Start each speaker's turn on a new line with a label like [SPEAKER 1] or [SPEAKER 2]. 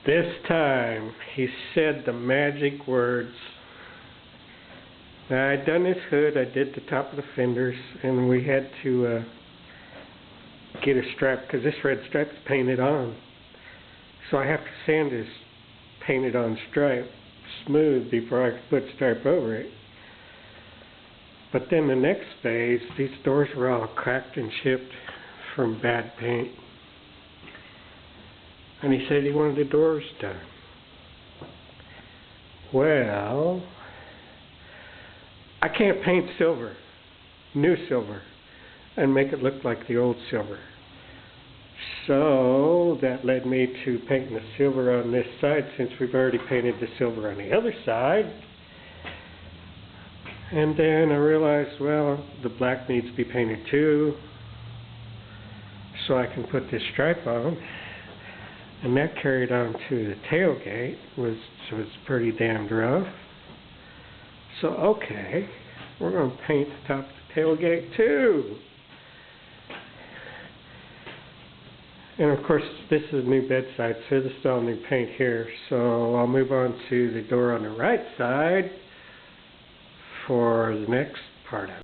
[SPEAKER 1] This time, he said the magic words. Now, I'd done this hood, I did the top of the fenders, and we had to get a stripe, because this red stripe is painted on. So I have to sand this painted on stripe smooth before I can put stripe over it. But then the next phase, these doors were all cracked and chipped from bad paint. And he said he wanted the doors done. Well, I can't paint silver, new silver, and make it look like the old silver. So that led me to painting the silver on this side, since we've already painted the silver on the other side. And then I realized, well, the black needs to be painted too, so I can put this stripe on. And that carried on to the tailgate, which was pretty damned rough. So, okay, we're going to paint the top of the tailgate too. And of course, this is a new bedside, so this is all new paint here. So I'll move on to the door on the right side for the next part of it.